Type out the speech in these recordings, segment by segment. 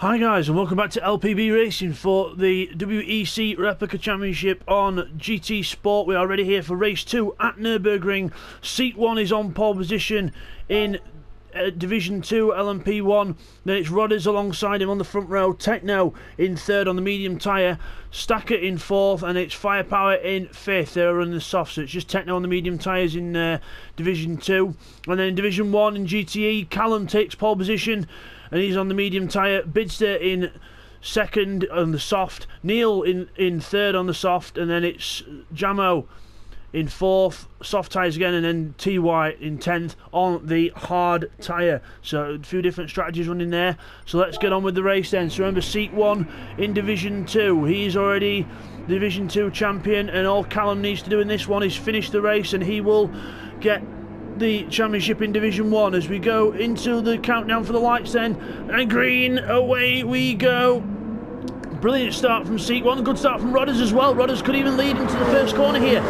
Hi guys, and welcome back to LPB Racing for the WEC Replica Championship on GT Sport. We are ready here for race 2 at Nurburgring. Seat 1 is on pole position in Division 2 LMP 1. Then it's Rodders alongside him on the front row, Techno in third on the medium tyre, Stacker in fourth, and it's Firepower in fifth. They're running the soft, so it's just Techno on the medium tyres in Division 2. And then in Division 1 in GTE, Callum takes pole position and he's on the medium tyre, Bidzster in second on the soft, Neil in third on the soft, and then it's Jamo in fourth, soft tyres again, and then TY in 10th on the hard tyre. So a few different strategies running there. So let's get on with the race then. So remember, Seat 1 in Division 2. He's already Division 2 champion, and all Callum needs to do in this one is finish the race, and he will get the championship in Division 1 as we go into the countdown for the lights then. And green, away we go. Brilliant start from Seat 1, good start from Rodders as well. Rodders could even lead into the first corner here.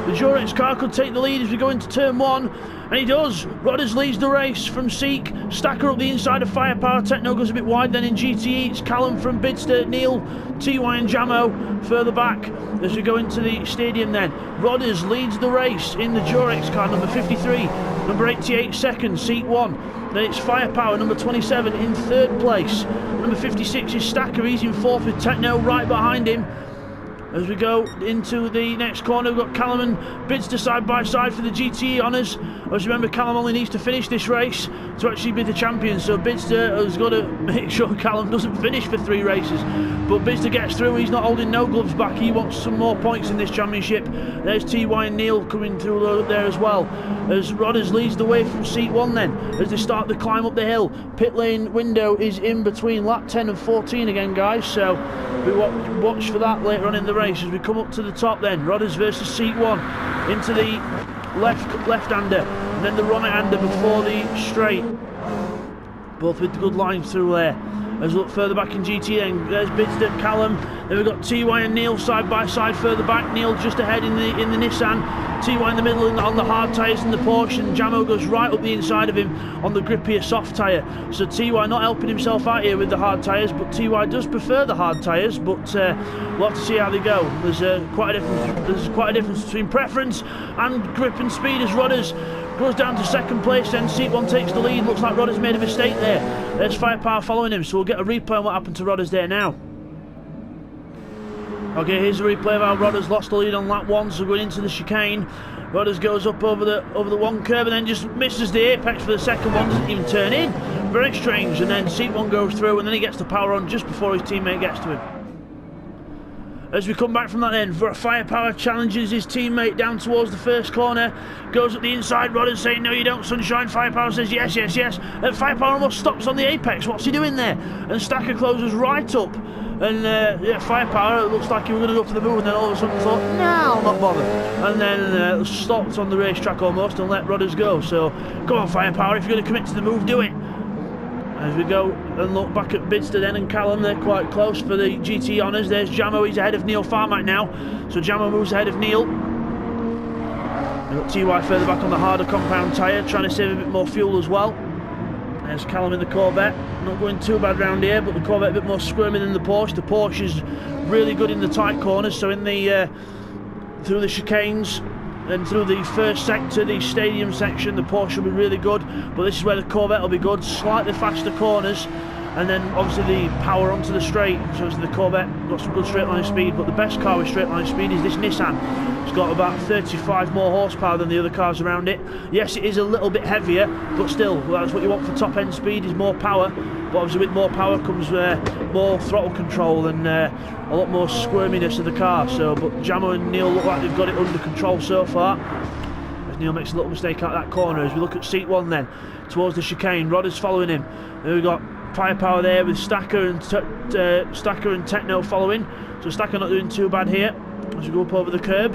The Durex car could take the lead as we go into turn 1, and he does. Rodders leads the race from Seek. Stacker up the inside of Firepower. Techno goes a bit wide. Then in GTE, it's Callum from Bidzster, Neil, TY and Jamo further back as we go into the stadium then. Rodders leads the race in the Durex car, number 53, number 88 second, Seat 1. Then it's Firepower, number 27, in third place. Number 56 is Stacker, he's in fourth with Techno right behind him. As we go into the next corner, we've got Callum and Bidzster side by side for the GTE honours. As remember, Callum only needs to finish this race to actually be the champion, so Bidzster has got to make sure Callum doesn't finish for 3 races. But Bidzster gets through, he's not holding no gloves back, he wants some more points in this championship. There's TY and Neil coming through there as well. As Rodders leads the way from Seat 1 then, as they start to climb up the hill. Pit lane window is in between lap 10 and 14 again, guys, so we watch for that later on in the race. As we come up to the top then, Rodders versus Seat 1 into the left-hander, and then the right-hander before the straight, both with good lines through there. As we look further back in GT then, there's Bidzster, Callum, then we've got TY and Neil side by side further back. Neil just ahead in the Nissan, TY in the middle on the hard tyres in the Porsche, and Jamo goes right up the inside of him on the grippier soft tyre. So TY not helping himself out here with the hard tyres, but TY does prefer the hard tyres, but we'll have to see how they go. There's quite a difference between preference and grip and speed as Rodders goes down to second place, then Seat 1 takes the lead. Looks like Rodders made a mistake there. There's Firepower following him, so we'll get a replay on what happened to Rodders there now. Okay, here's a replay of how Rodders lost the lead on lap 1, so going into the chicane. Rodders goes up over the one curb and then just misses the apex for the second one, doesn't even turn in. Very strange, and then Seat 1 goes through and then he gets the power on just before his teammate gets to him. As we come back from that end, Firepower challenges his teammate down towards the first corner, goes at the inside, Rodders saying no you don't Sunshine, Firepower says yes, yes, yes, and Firepower almost stops on the apex. What's he doing there? And Stacker closes right up, and yeah, Firepower, it looks like he was going to go for the move, and then all of a sudden thought, no, I'll not bother, and then stopped on the racetrack almost and let Rodders go. So come on Firepower, if you're going to commit to the move, do it. As we go and look back at Bidzster then and Callum, they're quite close for the GT honours. There's Jamo, he's ahead of Neil Farmack now, so Jamo moves ahead of Neil. We've got TY further back on the harder compound tyre, trying to save a bit more fuel as well. There's Callum in the Corvette, not going too bad round here, but the Corvette a bit more squirmy than the Porsche. The Porsche is really good in the tight corners, so in the through the chicanes and through the first sector, the stadium section, the Porsche will be really good, but this is where the Corvette will be good. Slightly faster corners, and then obviously the power onto the straight. So the Corvette got some good straight line speed, but the best car with straight line speed is this Nissan. It's got about 35 more horsepower than the other cars around it. Yes, it is a little bit heavier, but still, that's what you want for top end speed, is more power. But obviously with more power comes more throttle control and a lot more squirminess of the car. So, but Jamo and Neil look like they've got it under control so far. As Neil makes a little mistake out that corner. As we look at Seat 1 then, towards the chicane, Rodders following him. Then we've got Firepower there with Stacker and Techno following. So Stacker not doing too bad here. As we go up over the curb,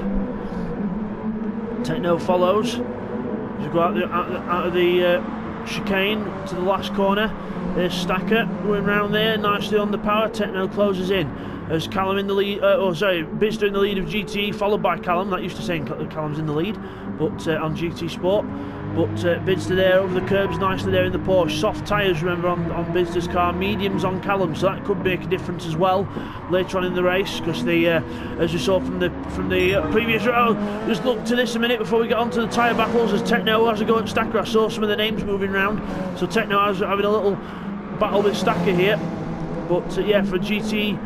Techno follows. As we go out of the chicane to the last corner, there's Stacker going round there nicely on the power. Techno closes in as Callum in the lead, Bidzster in the lead of GT, followed by Callum. That used to saying Callum's in the lead, but on GT Sport. But Bidzster there over the curbs nicely there in the Porsche. Soft tyres, remember, on Bidzster's car. Mediums on Callum, so that could make a difference as well later on in the race, because as we saw from the previous row. Just look to this a minute before we get on to the tyre battles, as Techno has a go at Stacker. I saw some of the names moving around, so Techno is having a little battle with Stacker here. But yeah, for GT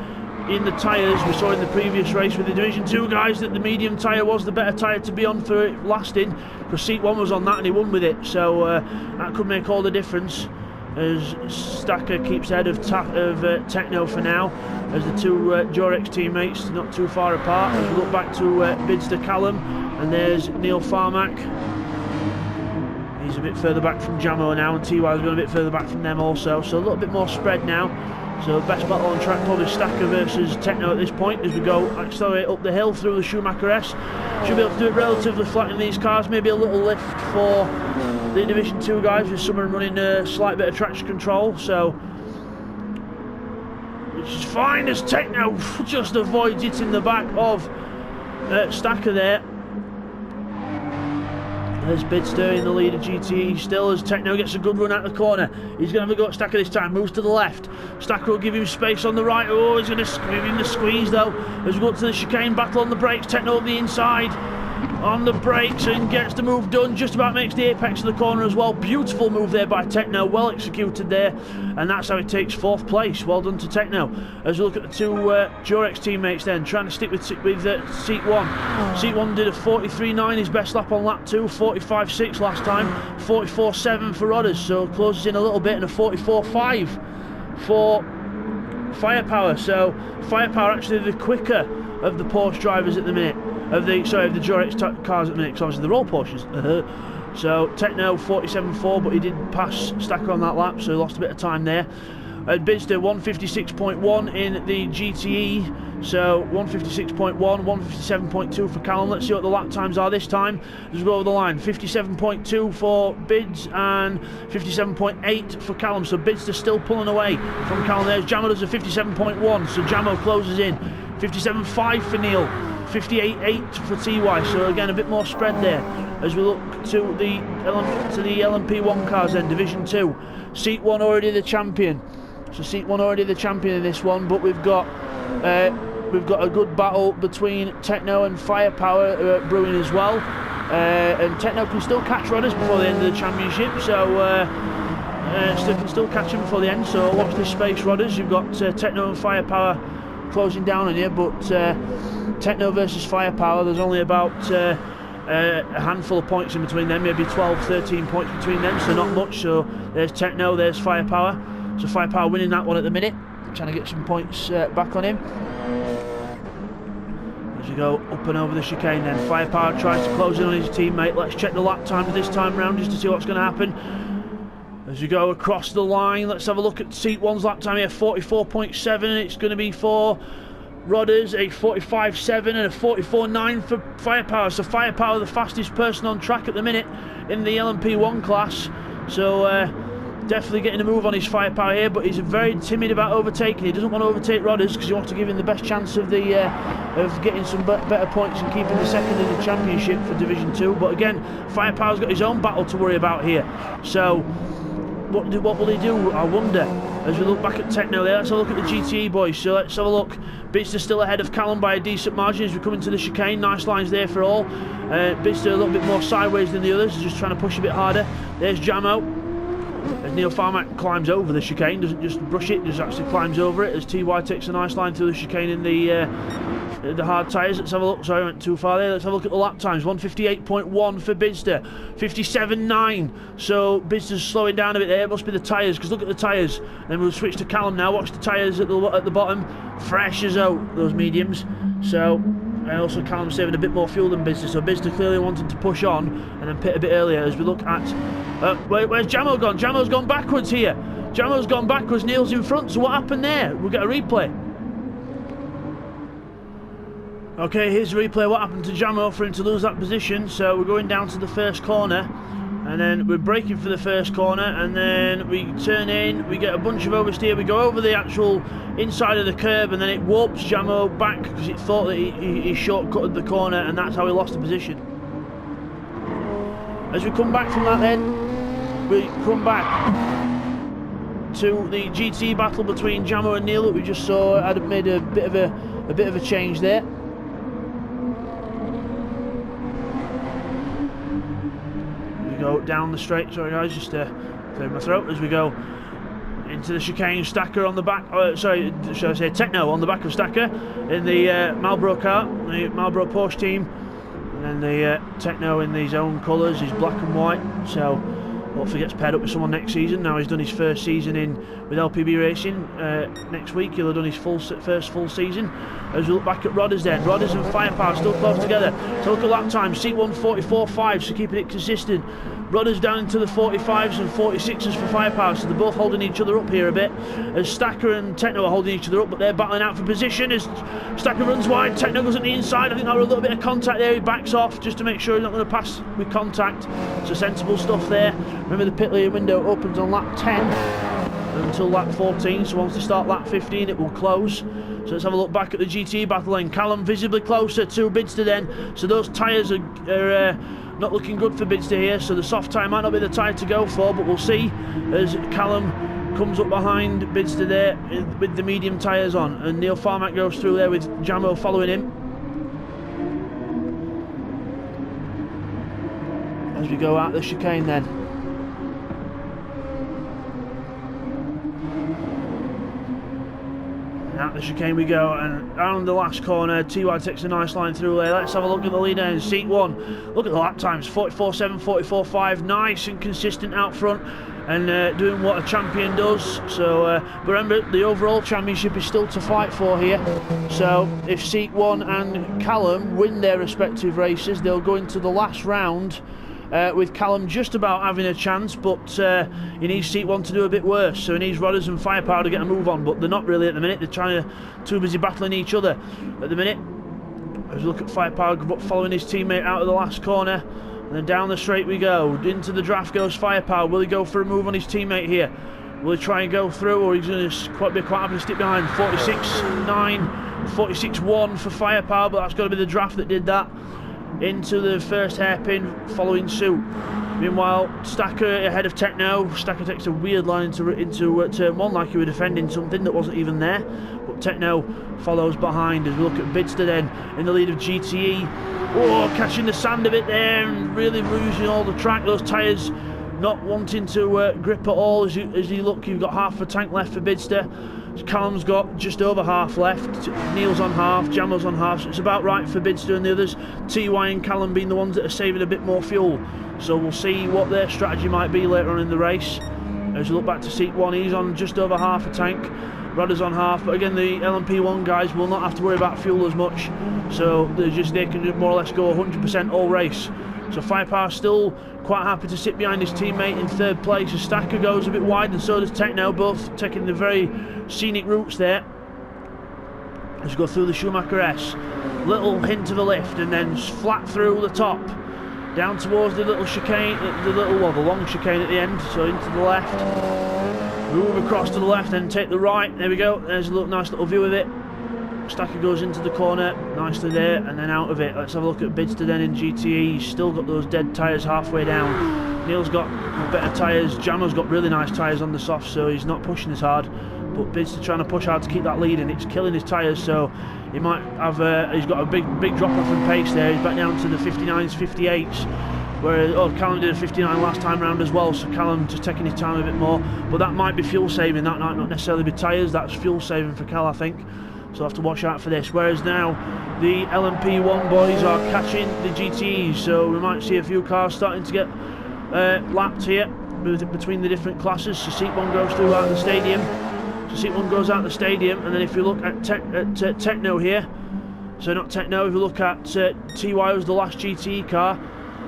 in the tyres, we saw in the previous race with the Division 2 guys that the medium tyre was the better tyre to be on for it lasting, because Seat 1 was on that and he won with it, so that could make all the difference, as Stacker keeps ahead of Techno for now, as the two Jorex teammates not too far apart. As we look back to Bidzster Callum, and there's Neil Farmack. He's a bit further back from Jamo now, and TY's going a bit further back from them also, so a little bit more spread now. So best battle on track probably Stacker versus Techno at this point, as we go accelerate up the hill through the Schumacher S. Should be able to do it relatively flat in these cars, maybe a little lift for the Division 2 guys, with some of them running a slight bit of traction control, so which is fine, as Techno just avoids it in the back of Stacker there. There's Bidzster in the lead of GT still, as Techno gets a good run out the corner. He's going to have a go at Stacker this time, moves to the left. Stacker will give him space on the right. Oh, he's going to give him the squeeze though. As we go up to the chicane, battle on the brakes. Techno on the inside, on the brakes, and gets the move done. Just about makes the apex of the corner as well. Beautiful move there by Techno, well executed there, and that's how he takes 4th place. Well done to Techno. As we look at the two Jorex teammates then, trying to stick with Seat 1. Seat 1 did a 43.9, his best lap on lap 2, 45.6 last time, 44.7 for Rodders, so closes in a little bit, and a 44.5 for Firepower. So Firepower actually the quicker of the Porsche drivers at the minute, of the Jorex cars at the minute, because obviously they're all Porsches. So Techno 47.4, but he did pass Stacker on that lap, so he lost a bit of time there. Bidzster 156.1 in the GTE, so 156.1, 157.2 for Callum. Let's see what the lap times are this time as we go over the line. 57.2 for Bids and 57.8 for Callum, so Bidzster still pulling away from Callum. There's Jamo does a 57.1, so Jamo closes in. 57.5 for Neil, 58.8 for TY, so again a bit more spread there. As we look to the LMP1 cars then, Division 2, Seat 1 already the champion. So Seat 1 already the champion in this one, but we've got a good battle between Techno and Firepower brewing as well. And Techno can still catch Rodders before the end of the championship, so can still catch him before the end, so watch this space, Rodders. You've got Techno and Firepower closing down on you, but Techno versus Firepower, there's only about a handful of points in between them, maybe 12-13 points between them, so not much. So there's Techno, there's Firepower, so Firepower winning that one at the minute, trying to get some points back on him. As you go up and over the chicane then, Firepower tries to close in on his teammate. Let's check the lap times this time round just to see what's going to happen. As you go across the line, let's have a look at Seat 1's lap time here, 44.7, it's going to be for Rodders, a 45.7 and a 44.9 for Firepower. So Firepower the fastest person on track at the minute in the LMP1 class, so definitely getting a move on his Firepower here, but he's very timid about overtaking. He doesn't want to overtake Rodders because he wants to give him the best chance of getting some better points and keeping the second in the championship for Division 2. But again, Firepower's got his own battle to worry about here, so what will he do, I wonder. As we look back at Techno there, let's have a look at the GTE boys. So let's have a look. Bidzster still ahead of Callum by a decent margin as we come into the chicane. Nice lines there for all. Bidzster a little bit more sideways than the others, just trying to push a bit harder. There's Jamo. As Neil Farmack climbs over the chicane, doesn't just brush it, just actually climbs over it, as TY takes a nice line through the chicane in the hard tyres. Let's have a look, sorry I went too far there. Let's have a look at the lap times. 158.1 for Bidzster, 57.9, so Bidzster's slowing down a bit there. It must be the tyres, because look at the tyres. Then we'll switch to Callum now. Watch the tyres at the bottom, fresh as out, those mediums. So and also Callum saving a bit more fuel than Bidzster, so Bidzster clearly wanting to push on and then pit a bit earlier. As we look at where's Jamo gone? Jamo's gone backwards here. Jamo's gone backwards, Neil's in front, so what happened there? We'll get a replay. Okay, here's the replay. What happened to Jamo for him to lose that position? So we're going down to the first corner, and then we're braking for the first corner, and then we turn in, we get a bunch of oversteer, we go over the actual inside of the curb, and then it warps Jamo back because it thought that he shortcutted the corner, and that's how he lost the position. As we come back from that then, we come back to the GT battle between Jamo and Neil that we just saw. Had made a bit of a change there. We go down the straight. Sorry guys, just clearing my throat. As we go into the chicane, Stacker on the back. Sorry, should I say Techno on the back of Stacker in the Marlboro car, the Marlboro Porsche team, and then the Techno in his own colours, his black and white. So hopefully gets paired up with someone next season. Now he's done his first season with LPB Racing. Next week he'll have done his first full season. As we look back at Rodders then, Rodders and Firepower still close together. So look at lap time, Seat1 44.5, so keeping it consistent. Rodders down into the 45s and 46s for Firepower, so they're both holding each other up here a bit. As Stacker and Techno are holding each other up, but they're battling out for position. As Stacker runs wide, Techno goes at the inside. I think there was a little bit of contact there. He backs off just to make sure he's not going to pass with contact. So sensible stuff there. Remember the pit lane window opens on lap 10 until lap 14, so once they start lap 15 it will close. So let's have a look back at the GT battle lane. Callum visibly closer to Bidzster then, so those tyres are not looking good for Bidzster here, so the soft tyre might not be the tyre to go for, but we'll see as Callum comes up behind Bidzster there with the medium tyres on, and Neil Farmack goes through there with Jamo following him. As we go out the chicane then. Out the chicane we go, and around the last corner, TY takes a nice line through there. Let's have a look at the lead end. Seat1, look at the lap times, 44.7, 44.5, nice and consistent out front, and doing what a champion does. So, but remember, the overall championship is still to fight for here. So, if Seat1 and Callum win their respective races, they'll go into the last round with Callum just about having a chance, but he needs Seat1 to do a bit worse, so he needs Rodders and Firepower to get a move on, but they're not really at the minute. They're too busy battling each other at the minute. As we look at Firepower following his teammate out of the last corner, and then down the straight we go. Into the draft goes Firepower. Will he go for a move on his teammate here? Will he try and go through, or he's going to be quite happy to stick behind? 46.9, 46.1 for Firepower, but that's got to be the draft that did that. Into the first hairpin, following suit. Meanwhile, Stacker ahead of Techno. Stacker takes a weird line into turn one, like he was defending something that wasn't even there. But Techno follows behind. As we look at Bidzster then in the lead of GTE. Oh, catching the sand a bit there and really losing all the track. Those tyres not wanting to grip at all. As you look, you've got half a tank left for Bidzster. Callum's got just over half left, Neil's on half, Jamo's on half, so it's about right for Bidzster and the others. TY and Callum being the ones that are saving a bit more fuel, so we'll see what their strategy might be later on in the race. As you look back to Seat1, he's on just over half a tank, Rodder's on half, but again the LMP1 guys will not have to worry about fuel as much, so they can more or less go 100% all race. So Firepower still quite happy to sit behind his teammate in third place. As Stacker goes a bit wide, and so does Techno, both taking the very scenic routes there. As we go through the Schumacher S, little hint of a lift, and then flat through the top, down towards the little chicane, the long chicane at the end. So into the left, move across to the left, then take the right. There we go. There's a nice little view of it. Stacker goes into the corner nicely there, and then out of it. Let's have a look at Bidzster then in GTE. He's still got those dead tyres halfway down. Neil's got better tyres. Jamo's got really nice tyres on the soft, so he's not pushing as hard. But Bidzster trying to push hard to keep that lead, and it's killing his tyres. So he might have. He's got a big drop off in pace there. He's back down to the 59s, 58s. Whereas Callum did a 59 last time round as well, so Callum just taking his time a bit more. But that might be fuel saving. That might not necessarily be tyres. That's fuel saving for Cal, I think. So I'll have to watch out for this. Whereas now the LMP1 boys are catching the GTEs, so we might see a few cars starting to get lapped here between the different classes. So Seat1 goes through out of the stadium. So Seat1 goes out of the stadium, and then if you look at Techno here, so not Techno, if you look at TY, who's the last GTE car,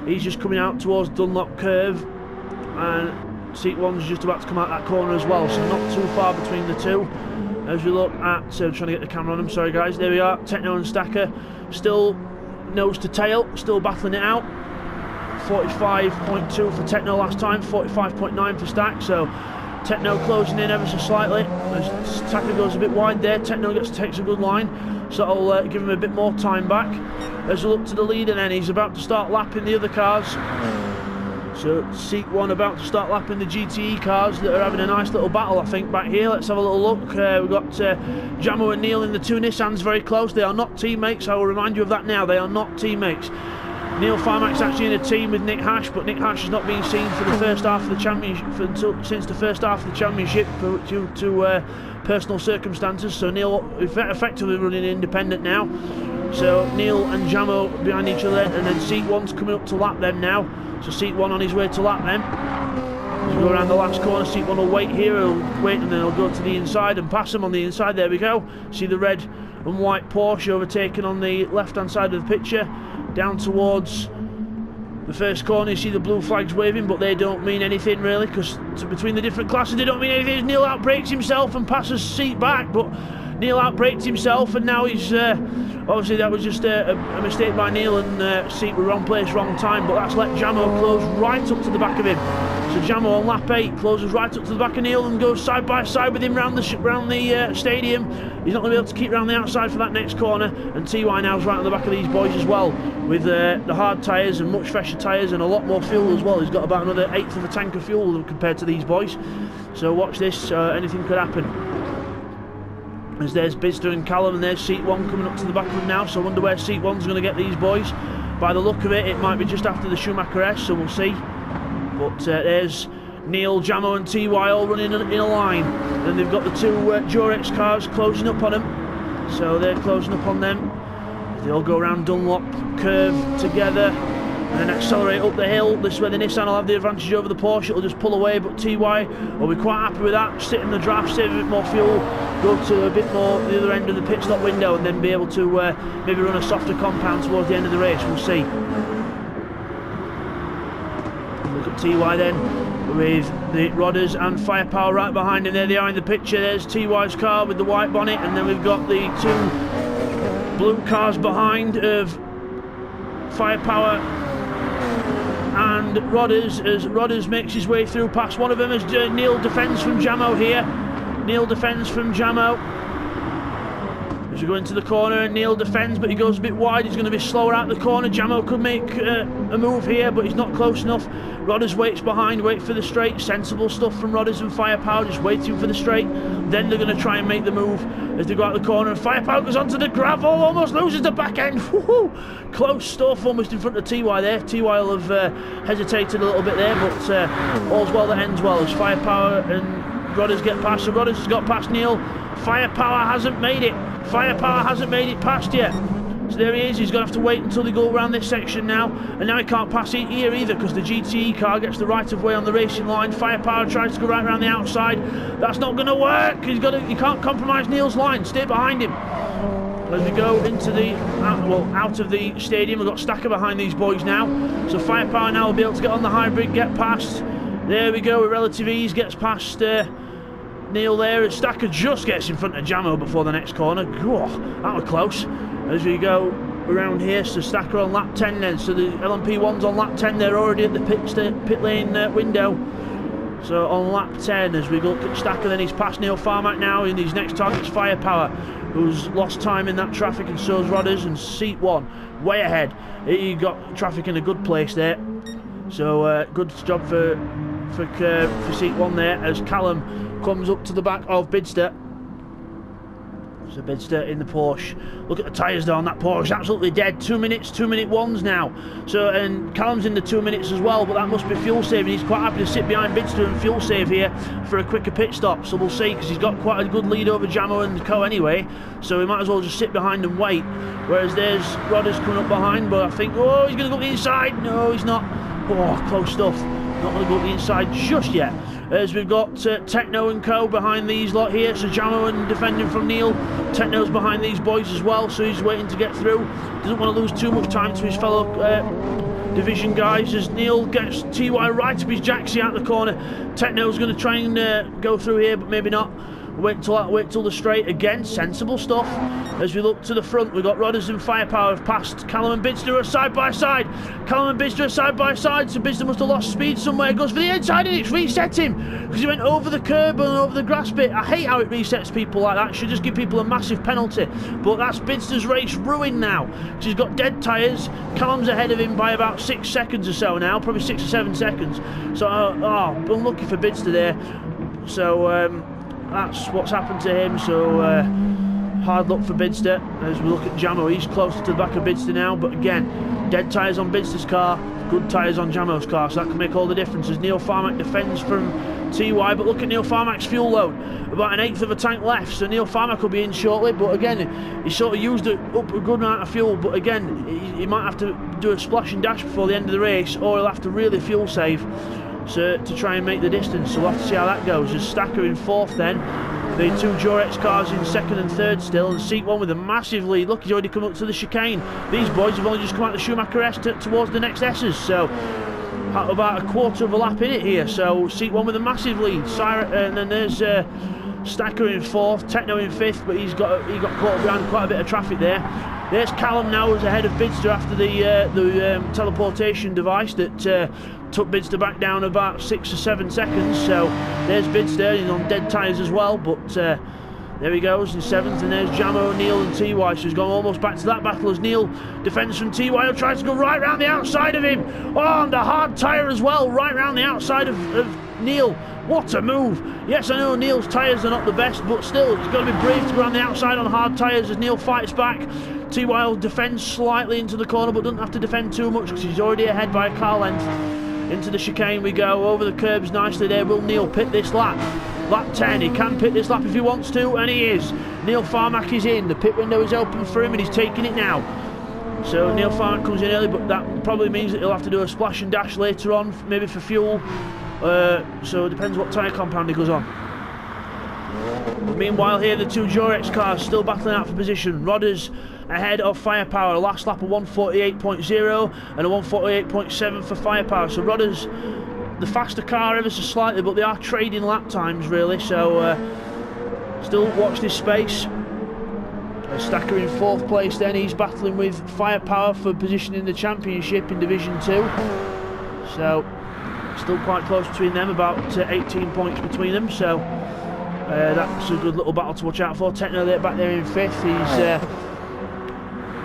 he's just coming out towards Dunlop Curve, and Seat1's just about to come out that corner as well, so not too far between the two. As we look at, trying to get the camera on him, sorry guys, there we are, Techno and Stacker, still nose to tail, still battling it out. 45.2 for Techno last time, 45.9 for Stack, so Techno closing in ever so slightly. As Stacker goes a bit wide there, Techno takes a good line, so that'll give him a bit more time back. As we look to the leader then, he's about to start lapping the other cars. So Seat 1 about to start lapping the GTE cars that are having a nice little battle, I think, back here. Let's have a little look. We've got Jamo and Neil in the two Nissans very close. They are not teammates. I will remind you of that now. They are not teammates. Neil Farmack's actually in a team with Nick Hash, but Nick Hash has not been seen for the first half of the championship since the first half of the championship due to personal circumstances. So Neil effectively running independent now. So Neil and Jamo behind each other, and then Seat 1's coming up to lap them now. So Seat 1 on his way to lap them. As we go around the last corner, Seat 1 will wait here, he'll wait, and then he'll go to the inside and pass him on the inside. There we go. See the red and white Porsche overtaken on the left hand side of the picture. Down towards the first corner, you see the blue flags waving, but they don't mean anything really, because between the different classes they don't mean anything. Neil outbrakes himself and passes Seat back, but Neil outbraked himself, and now he's obviously that was just a mistake by Neil, and Seat were wrong place, wrong time, but that's let Jamo close right up to the back of him. So Jamo on lap 8 closes right up to the back of Neil and goes side by side with him round the stadium. He's not going to be able to keep round the outside for that next corner, and TY now's right on the back of these boys as well, with the hard tyres and much fresher tyres and a lot more fuel as well. He's got about another eighth of a tank of fuel compared to these boys. So watch this, anything could happen. As there's Bidzster and Callum, and there's Seat 1 coming up to the back of him now, so I wonder where Seat 1's going to get these boys. By the look of it, it might be just after the Schumacher S, so we'll see. But there's Neil, Jamo and TY all running in a line. Then they've got the two Durex cars closing up on them, so they're closing up on them. They all go around Dunlop curve together and then accelerate up the hill. This is where the Nissan will have the advantage over the Porsche. It'll just pull away, but TY will be quite happy with that. Sit in the draft, save a bit more fuel, go to a bit more the other end of the pit stop window, and then be able to maybe run a softer compound towards the end of the race. We'll see. Look at TY then, with the Rodders and Firepower right behind him. There they are in the picture. There's TY's car with the white bonnet, and then we've got the two blue cars behind of Firepower and Rodders, as Rodders makes his way through past one of them, as Neil defends from Jamo here. Neil defends from Jamo as we go into the corner, and Neil defends, but he goes a bit wide. He's going to be slower out the corner. Jamo could make a move here, but he's not close enough. Rodders waits behind, wait for the straight. Sensible stuff from Rodders and Firepower, just waiting for the straight. Then they're going to try and make the move as they go out the corner, and Firepower goes onto the gravel, almost loses the back end. Close stuff, almost in front of TY there. TY will have hesitated a little bit there, but all's well that ends well, as Firepower and Rodders get past. So Rodders has got past Neil. Firepower hasn't made it. Firepower hasn't made it past yet. So there he is. He's going to have to wait until they go around this section now. And now he can't pass it here either, because the GTE car gets the right of way on the racing line. Firepower tries to go right around the outside. That's not going to work. He can't compromise Neil's line. Stay behind him. As we go into the out of the stadium, we've got Stacker behind these boys now. So Firepower now will be able to get on the hybrid, get past. There we go, with relative ease, gets past Neil there. Stacker just gets in front of Jamo before the next corner. Whoa, that was close. As we go around here, so Stacker on lap 10 then. So the LMP1's on lap 10, they're already at the pit lane window. So on lap 10, as we look at Stacker, then he's past Neil Farmack now, and his next target's Firepower, who's lost time in that traffic, and so's Rodders, and Seat 1 way ahead. He got traffic in a good place there. So good job for Seat 1 there, as Callum comes up to the back of Bidzster. So Bidzster in the Porsche. Look at the tyres though on that Porsche, absolutely dead. 2 minutes, 2 minute ones now. So, and Callum's in the 2 minutes as well, but that must be fuel saving. He's quite happy to sit behind Bidzster and fuel save here for a quicker pit stop. So we'll see, because he's got quite a good lead over Jamo and Co anyway. So we might as well just sit behind and wait. Whereas there's Rodders coming up behind, but I think, oh, he's going to go up the inside. No, he's not. Oh, close stuff. Not going to go up the inside just yet. As we've got Techno and Co behind these lot here. So Jamo and defending from Neil. Techno's behind these boys as well, so he's waiting to get through. Doesn't want to lose too much time to his fellow division guys, as Neil gets TY right up his jacksie out the corner. Techno's going to try and go through here, but maybe not. Wait till the straight again. Sensible stuff. As we look to the front, we've got Rodders and Firepower have passed. Callum and Bidzster are side by side. Callum and Bidzster are side by side, so Bidzster must have lost speed somewhere. Goes for the inside and it's reset him because he went over the curb and over the grass bit. I hate how it resets people like that. It should just give people a massive penalty. But that's Bidzster's race ruined now. He's got dead tyres. Callum's ahead of him by about 6 seconds or so now, probably 6 or 7 seconds. So, unlucky for Bidzster there. So, that's what's happened to him. So, hard luck for Bidzster as we look at Jamo. He's closer to the back of Bidzster now, but again, dead tyres on Bidzster's car, good tyres on Jamo's car, so that can make all the difference as Neil Farmack defends from TY. But look at Neil Farmack's fuel load, about 1/8 of a tank left, so Neil Farmack will be in shortly. But again, he sort of used up a good amount of fuel, but again, he might have to do a splash and dash before the end of the race, or he'll have to really fuel save to try and make the distance. So we'll have to see how that goes. There's Stacker in 4th then. The 2 Jorex cars in 2nd and 3rd still, and Seat 1 with a massive lead. Look, he's already come up to the chicane. These boys have only just come out the Schumacher S towards the next S's, so about a quarter of a lap in it here. So Seat 1 with a massive lead. And then there's Stacker in 4th, Techno in 5th, but he got caught behind quite a bit of traffic there. There's Callum now, who's ahead of Bidzster after the teleportation device that took Bidzster back down about 6 or 7 seconds. So there's Bidzster, he's on dead tyres as well, but there he goes in 7th. And there's Jamo, Neil and TY, so he's gone almost back to that battle as Neil defends from TY, who tries to go right round the outside of him. Oh, and a hard tyre as well, right round the outside of Neil. What a move. Yes, I know Neil's tyres are not the best, but still, he's got to be brave to go around the outside on hard tyres as Neil fights back. TY will defend slightly into the corner, but doesn't have to defend too much because he's already ahead by a car length. Into the chicane we go, over the curbs nicely there. Will Neil pit this lap? Lap 10, he can pit this lap if he wants to, and he is. Neil Farmack is in, the pit window is open for him and he's taking it now. So Neil Farmack comes in early, but that probably means that he'll have to do a splash and dash later on, maybe for fuel. So it depends what tyre compound he goes on. But meanwhile here, the 2 Jorex cars still battling out for position. Rodders ahead of Firepower, last lap of 1:48.0 and a 1:48.7 for Firepower. So Rodders the faster car ever so slightly, but they are trading lap times really, so still watch this space. Stacker in 4th place then, he's battling with Firepower for position in the championship in Division 2. So still quite close between them, about 18 points between them, so that's a good little battle to watch out for. Techno there, back there in 5th,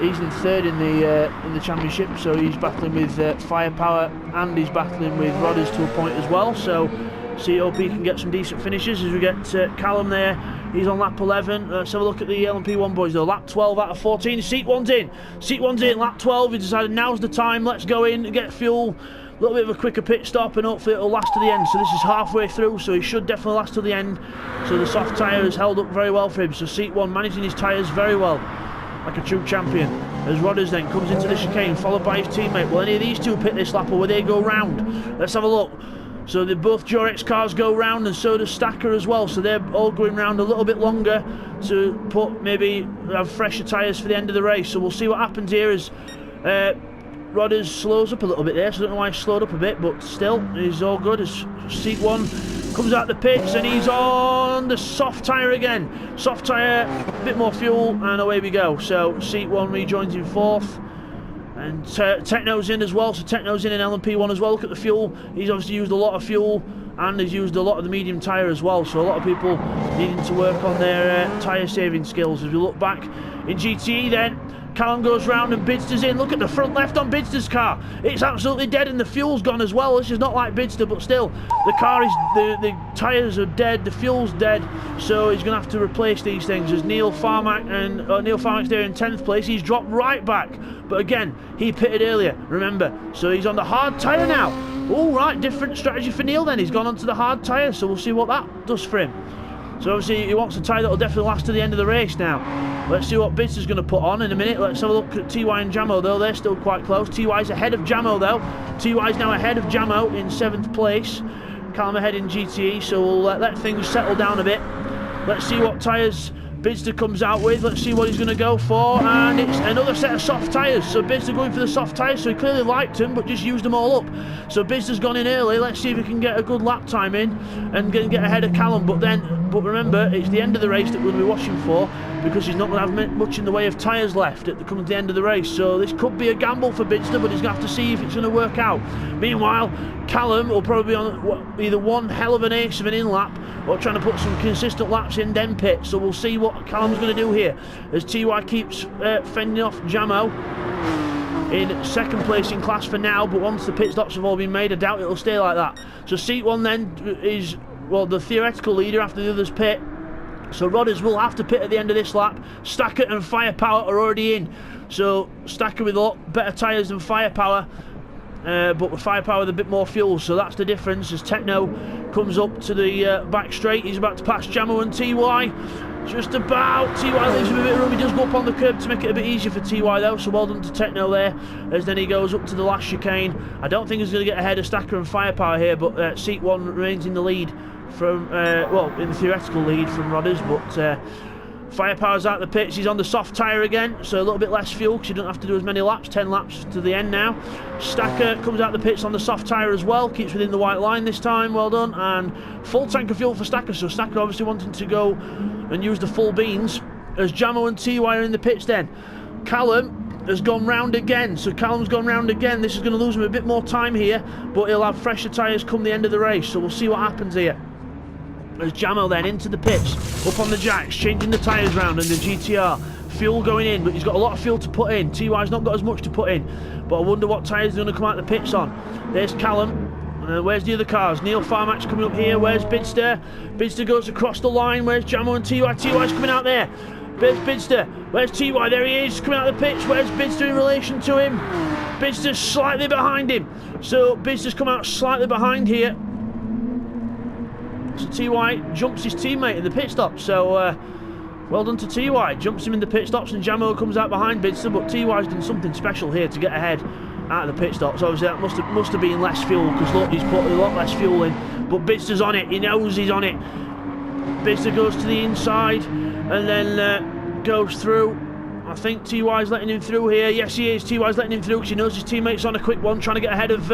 he's in 3rd in the championship, so he's battling with Firepower and he's battling with Rodders to a point as well. So COP can get some decent finishes as we get Callum there. He's on lap 11. Let's have a look at the LMP1 boys though. Lap 12 out of 14. Seat 1's in. Seat 1's in. Lap 12. He decided now's the time. Let's go in and get fuel. A little bit of a quicker pit stop and hopefully it'll last to the end. So this is halfway through, so he should definitely last to the end. So the soft tyre has held up very well for him. So Seat 1 managing his tyres very well, like a true champion. As Rodders then comes into the chicane, followed by his teammate. Will any of these two pit this lap or will they go round? Let's have a look. So both Jorex cars go round and so does Stacker as well. So they're all going round a little bit longer to maybe have fresher tyres for the end of the race. So we'll see what happens here as Rodders slows up a little bit there. So I don't know why he slowed up a bit, but still, he's all good as Seat 1 comes out the pits and he's on the soft tyre again. Soft tyre, a bit more fuel, and away we go. So Seat 1 rejoins in 4th. And Techno's in as well, so Techno's in LMP1 as well. Look at the fuel. He's obviously used a lot of fuel and he's used a lot of the medium tyre as well. So a lot of people needing to work on their tyre saving skills. As we look back in GTE then, Callum goes round and Bidzster's in. Look at the front left on Bidzster's car. It's absolutely dead and the fuel's gone as well. This is not like Bidzster, but still, the car is, the tyres are dead, the fuel's dead. So he's going to have to replace these things. As Neil Farmack and Neil Farmack's there in 10th place, he's dropped right back. But again, he pitted earlier, remember. So he's on the hard tyre now. All right, different strategy for Neil then. He's gone onto the hard tyre, so we'll see what that does for him. So obviously he wants a tyre that'll definitely last to the end of the race now. Let's see what Bidzster's going to put on in a minute. Let's have a look at TY and Jamo though. They're still quite close. TY's ahead of Jamo though. TY's now ahead of Jamo in 7th place. Callum ahead in GTE, so we'll let things settle down a bit. Let's see what tyres Bidzster comes out with. Let's see what he's going to go for, and it's another set of soft tyres. So Bidzster going for the soft tyres, so he clearly liked them but just used them all up. So Bidzster's gone in early. Let's see if he can get a good lap time in and get ahead of Callum. But remember, it's the end of the race that we're going to be watching for, because he's not going to have much in the way of tyres left at the end of the race. So this could be a gamble for Bidzster, but he's going to have to see if it's going to work out. Meanwhile, Callum will probably be on either one hell of an ace of an in-lap or trying to put some consistent laps in then pit. So we'll see what Callum's going to do here as TY keeps fending off Jamo in second place in class for now, but once the pit stops have all been made, I doubt it'll stay like that. So seat 1 then is, well, the theoretical leader after the others pit. So Rodders will have to pit at the end of this lap. Stacker and Firepower are already in. So Stacker with a lot better tyres than Firepower, but with Firepower with a bit more fuel. So that's the difference as Techno comes up to the back straight. He's about to pass Jamo and TY. Just about. TY leaves him a bit of room. He does go up on the curb to make it a bit easier for TY though, so well done to Techno there, as then he goes up to the last chicane. I don't think he's going to get ahead of Stacker and Firepower here, but seat 1 remains in the lead from, well, in the theoretical lead from Rodders, but Firepower's out the pits. He's on the soft tyre again, so a little bit less fuel because you don't have to do as many laps, 10 laps to the end now. Stacker comes out the pits on the soft tyre as well, keeps within the white line this time, well done, and full tank of fuel for Stacker, so Stacker obviously wanting to go and use the full beans, as Jamo and TY are in the pits then. Callum has gone round again, so Callum's gone round again. This is going to lose him a bit more time here, but he'll have fresher tyres come the end of the race, so we'll see what happens here. As Jamo then into the pits, up on the jacks, changing the tyres round and the GTR. Fuel going in, but he's got a lot of fuel to put in. TY's not got as much to put in, but I wonder what tyres are going to come out the pits on. There's Callum. Where's the other cars? Neil Farmax coming up here. Where's Bidzster? Bidzster goes across the line. Where's Jamo and TY? TY's coming out there. Where's Bidzster? Where's TY? There he is, coming out of the pits. Where's Bidzster in relation to him? Bidzster's slightly behind him. So Bidzster's come out slightly behind here. So TY jumps his teammate in the pit stop, so well done to TY, jumps him in the pit stops, and Jamo comes out behind Bidzster, but TY's done something special here to get ahead out of the pit stops. Obviously that must have been less fuel, because look, he's put a lot less fuel in, but Bidzster's on it, he knows he's on it. Bidzster goes to the inside and then goes through. I think TY's letting him through here. Yes, he is. TY's letting him through because he knows his teammate's on a quick one, trying to get ahead of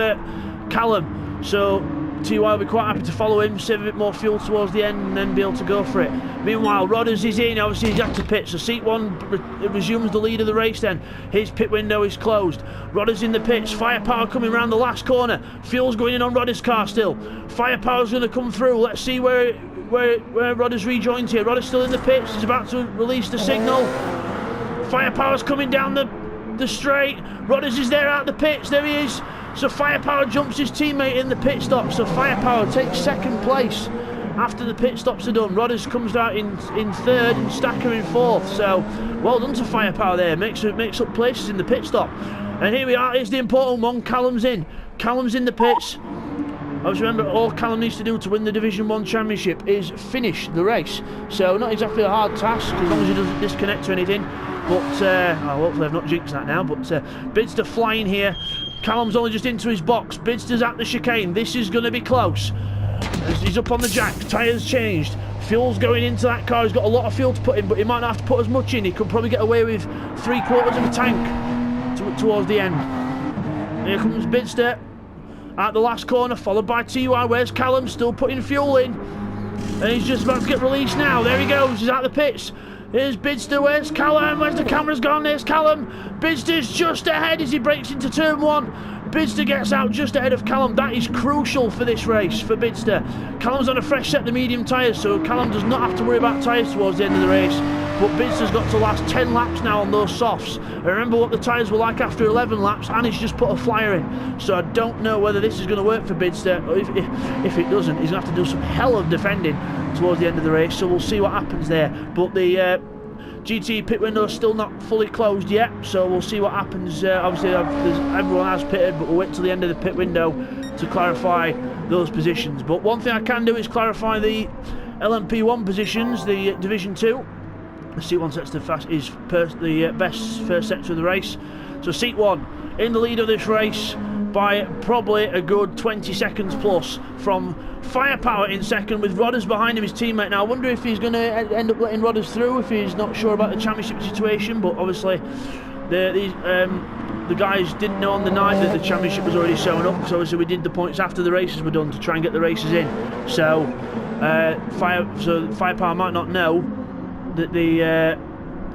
Callum. So TY will be quite happy to follow him, save a bit more fuel towards the end, and then be able to go for it. Meanwhile, Rodders is in. Obviously, he's had to pit, so seat 1 resumes the lead of the race then. His pit window is closed. Rodders in the pits. Firepower coming around the last corner. Fuel's going in on Rodders' car still. Firepower's going to come through. Let's see where Rodders rejoins here. Rodders still in the pits. He's about to release the signal. Firepower's coming down the straight. Rodders is there out the pits. There he is. So Firepower jumps his teammate in the pit stop. So Firepower takes second place after the pit stops are done. Rodders comes out in third and Stacker in fourth. So well done to Firepower there. Makes up places in the pit stop. And here we are. Here's the important one. Callum's in. Callum's in the pits. Always remember, all Callum needs to do to win the Division 1 Championship is finish the race. So not exactly a hard task, as long as he doesn't disconnect or anything. But hopefully I've not jinxed that now. But Bidzster flying here. Callum's only just into his box. Bidster's at the chicane. This is going to be close. As he's up on the jack. Tyres changed. Fuel's going into that car. He's got a lot of fuel to put in, but he might not have to put as much in. He could probably get away with 3/4 of a tank towards the end. Here comes Bidzster at the last corner, followed by TY. Where's Callum? Still putting fuel in. And he's just about to get released now. There he goes. He's at the pits. Here's Bidzster. Where's Callum? Where's the camera's gone? There's Callum. Bidzster's just ahead as he breaks into turn 1. Bidzster gets out just ahead of Callum. That is crucial for this race for Bidzster. Callum's on a fresh set of medium tyres, so Callum does not have to worry about tyres towards the end of the race. But Bidzster's got to last 10 laps now on those softs. I remember what the tyres were like after 11 laps, and he's just put a flyer in. So I don't know whether this is going to work for Bidzster. If it doesn't, he's going to have to do some hell of defending towards the end of the race. So we'll see what happens there. But the GT pit window is still not fully closed yet, so we'll see what happens. Obviously everyone has pitted, but we'll wait till the end of the pit window to clarify those positions. But one thing I can do is clarify the LMP1 positions, the Division 2. The seat 1 sets the best first sector of the race. So seat 1 in the lead of this race by probably a good 20 seconds plus from Firepower in second, with Rodders behind him, his teammate. Now I wonder if he's going to end up letting Rodders through, if he's not sure about the championship situation, but obviously the guys didn't know on the night that the championship was already showing up, because obviously we did the points after the races were done to try and get the races in. So Firepower might not know that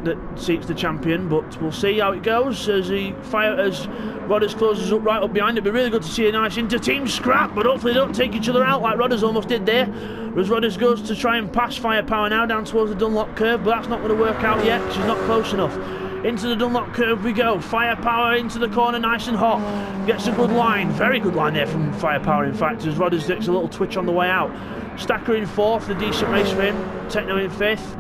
that Seat's the champion, but we'll see how it goes as Rodders closes up right up behind. It'd be really good to see a nice inter-team scrap, but hopefully they don't take each other out like Rodders almost did there. As Rodders goes to try and pass Firepower now down towards the Dunlop curve, but that's not going to work out yet because he's not close enough. Into the Dunlop curve we go. Firepower into the corner, nice and hot. Gets a good line, very good line there from Firepower in fact, as Rodders takes a little twitch on the way out. Stacker in fourth, a decent race for him. Techno in fifth.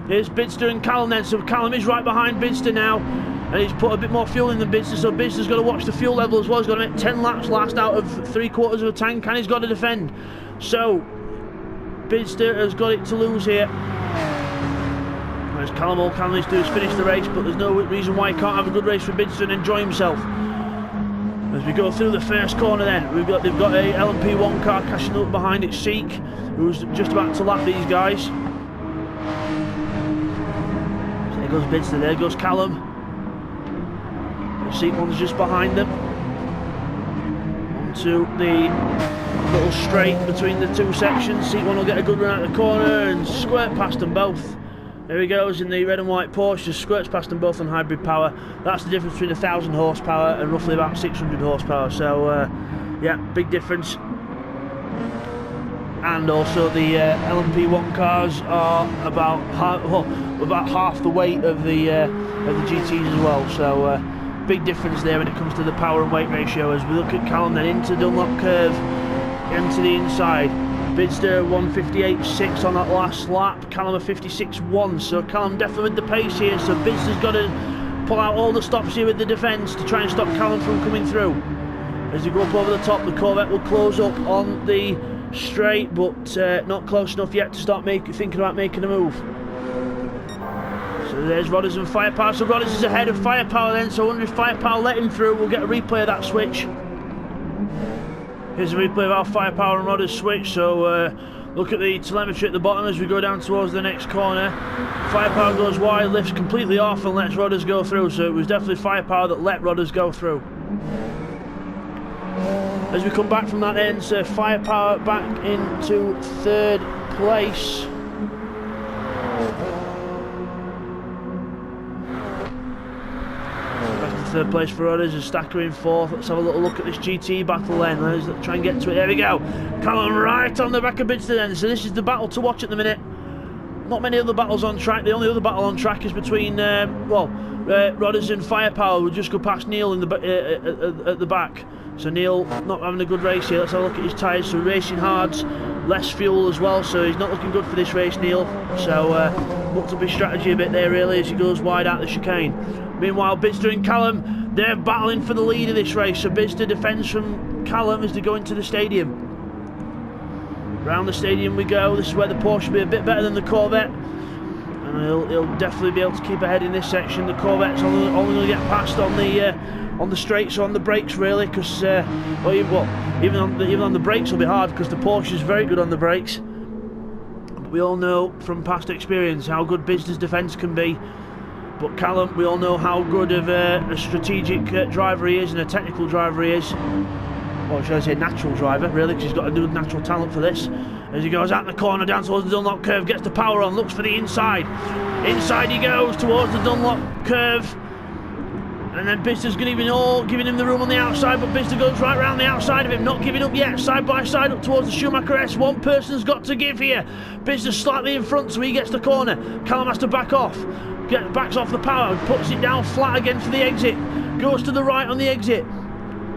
Here's Bidzster and Callum then, so Callum is right behind Bidzster now, and he's put a bit more fuel in than Bidzster, so Bidzster's got to watch the fuel level as well. He's got to make 10 laps last out of 3/4 of a tank, and he's got to defend. So Bidzster has got it to lose here. Whereas Callum, all Callum needs to do is finish the race, but there's no reason why he can't have a good race for Bidzster and enjoy himself. As we go through the first corner then, they've got a LMP1 car cashing up behind it, Seek, who's just about to lap these guys. There goes Bidzster, there goes Callum. The Seek one's just behind them. Onto the little straight between the two sections. Seek one will get a good run out the corner and squirt past them both. There he goes in the red and white Porsche, just squirts past them both on hybrid power. That's the difference between 1,000 horsepower and roughly about 600 horsepower. So yeah, big difference. And also the LMP1 cars are about half the weight of the GTs as well. So big difference there when it comes to the power and weight ratio. As we look at Callum then into Dunlop curve, into the inside. Bidzster 158.6 on that last lap, Callum a 56.1, so Callum definitely with the pace here, so Bidzster's got to pull out all the stops here with the defence to try and stop Callum from coming through. As you go up over the top, the Corvette will close up on the straight, but not close enough yet to start thinking about making a move. So there's Rodders and Firepower, so Rodders is ahead of Firepower then, so I wonder if Firepower let him through. We'll get a replay of that switch. Here's a replay of our Firepower and Rodders switch, so look at the telemetry at the bottom as we go down towards the next corner. Firepower goes wide, lifts completely off and lets Rodders go through, so it was definitely Firepower that let Rodders go through. As we come back from that end, so Firepower back into third place. Third place for Rodders, is Stacker in fourth. Let's have a little look at this GT battle then. Let's try and get to it. There we go. Callum right on the back of Bidzster then. So this is the battle to watch at the minute. Not many other battles on track. The only other battle on track is between Rodders and Firepower. We'll just go past Neil in the at the back. So Neil not having a good race here. Let's have a look at his tyres. So racing hard, less fuel as well. So he's not looking good for this race, Neil. So looked up his strategy a bit there really as he goes wide out the chicane. Meanwhile, Bidzster and Callum, they're battling for the lead of this race. So Bidzster defends from Callum as they go into the stadium. Round the stadium we go. This is where the Porsche will be a bit better than the Corvette. And he'll definitely be able to keep ahead in this section. The Corvette's only going to get past on the straights or on the brakes really, because even on the brakes will be hard because the Porsche is very good on the brakes. But we all know from past experience how good Bidzster's defence can be. But Callum, we all know how good of a strategic driver he is and a technical driver he is. Or should I say natural driver, really, because he's got a good natural talent for this. As he goes out the corner, down towards the Dunlop curve, gets the power on, looks for the inside. Inside he goes towards the Dunlop curve. And then Bidzster's giving him the room on the outside, but Bidzster goes right round the outside of him, not giving up yet, side by side up towards the Schumacher S. One person's got to give here. Bidzster's slightly in front, so he gets the corner. Callum has to back off. Backs off the power, puts it down flat again for the exit. Goes to the right on the exit.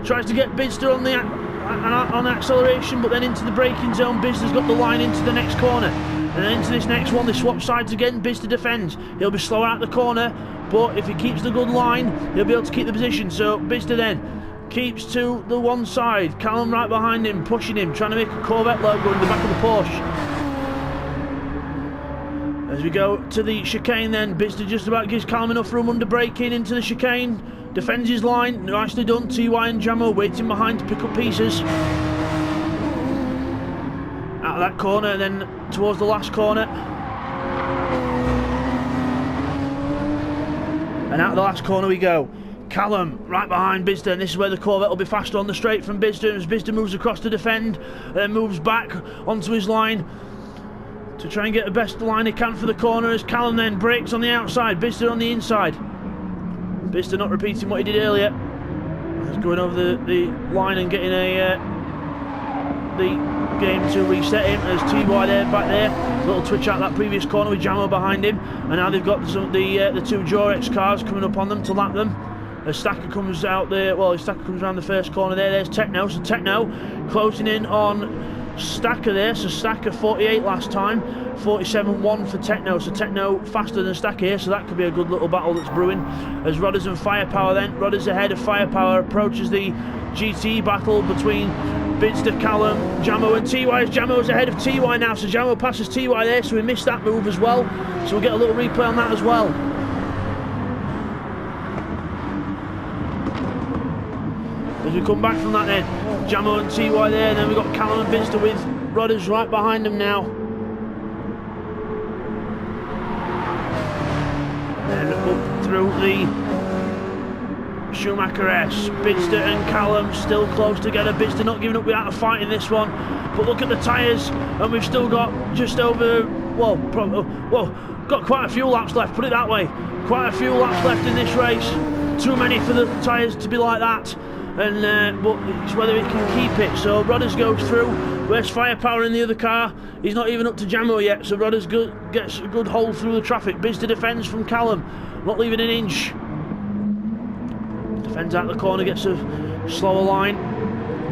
Tries to get Bidzster on acceleration, but then into the braking zone. Bidzster's got the line into the next corner. And then into this next one, they swap sides again. Bidzster defends. He'll be slow out the corner, but if he keeps the good line, he'll be able to keep the position. So Bidzster then keeps to the one side. Callum right behind him, pushing him, trying to make a Corvette logo in the back of the Porsche. As we go to the chicane then, Bidzster just about gives Callum enough room under braking into the chicane. Defends his line, nicely done. TY and Jamo waiting behind to pick up pieces. Out of that corner and then towards the last corner. And out of the last corner we go. Callum right behind Bidzster, and this is where the Corvette will be faster on the straight from Bidzster. As Bidzster moves across to defend, then moves back onto his line to try and get the best line he can for the corner, as Callum then brakes on the outside, Bidzster on the inside. Bidzster not repeating what he did earlier. He's going over the line and getting the game to reset him, as TY there, back there. Little twitch out that previous corner with Jamo behind him, and now they've got the two Jorex cars coming up on them to lap them. As Stacker comes out there, well, Stacker comes around the first corner there. There's Techno, so Techno closing in on Stacker there, so Stacker 48 last time, 47.1 for Techno, so Techno faster than Stacker here, so that could be a good little battle that's brewing. As Rodders and Firepower then, Rodders ahead of Firepower, approaches the GT battle between Bidzster, Callum, Jamo and TY, as Jamo's ahead of TY now, so Jamo passes TY there, so we missed that move as well, so we'll get a little replay on that as well. As we come back from that then, Jamo and TY there, and then we've got Callum and Bidzster with Rodders right behind them now. And up through the Schumacher S. Bidzster and Callum still close together. Bidzster not giving up without a fight in this one. But look at the tyres, and we've still got just over, got quite a few laps left, put it that way. Quite a few laps left in this race. Too many for the tyres to be like that. And but it's whether it can keep it. So Rodders goes through. Where's Firepower in the other car? He's not even up to Jamo yet, so Rodders gets a good hold through the traffic. Bidzster defends from Callum, not leaving an inch. Defends out the corner, gets a slower line,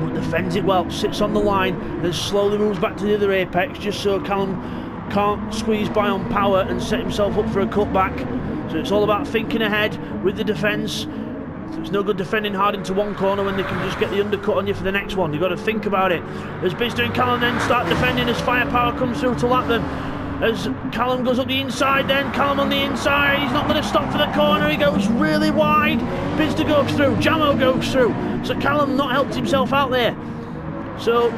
but defends it well, sits on the line, then slowly moves back to the other apex, just so Callum can't squeeze by on power and set himself up for a cutback. So it's all about thinking ahead with the defence. So it's no good defending hard into one corner when they can just get the undercut on you for the next one. You've got to think about it. As Bidzster and Callum then start defending, as Firepower comes through to lap them. As Callum goes up the inside then, Callum on the inside, he's not going to stop for the corner, he goes really wide. Bidzster goes through, Jamo goes through. So Callum not helped himself out there. So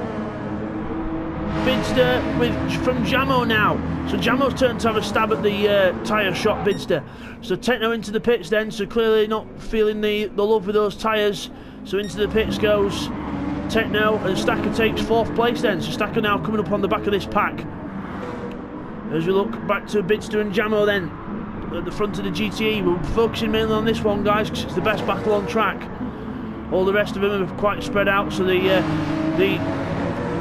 Bidzster from Jamo now. So Jamo's turn to have a stab at the tyre shot Bidzster. So Techno into the pits then, so clearly not feeling the love with those tyres. So into the pits goes Techno, and Stacker takes 4th place then. So Stacker now coming up on the back of this pack. As we look back to Bidzster and Jamo then, at the front of the GTE, we're focusing mainly on this one, guys, because it's the best battle on track. All the rest of them are quite spread out, so the